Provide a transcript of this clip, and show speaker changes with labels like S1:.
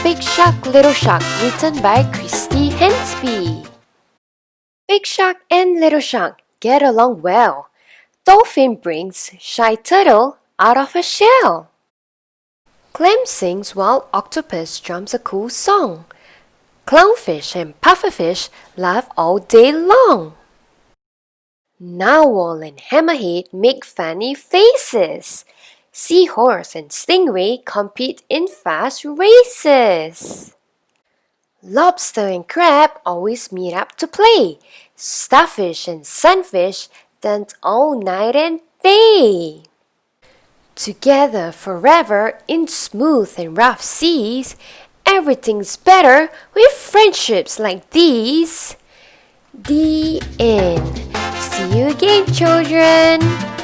S1: Big Shark, Little Shark, written by Christie Hainsby. Big Shark and Little Shark get along well. Dolphin brings shy turtle out of a shell. Clam sings while octopus drums a cool song. Clownfish and pufferfish laugh all day long. Narwhal and hammerhead make funny faces. Seahorse and stingray compete in fast races. Lobster and crab always meet up to play. Starfish and sunfish dance all night and day. Together forever in smooth and rough seas, everything's better with friendships like these. The end. See you again, children.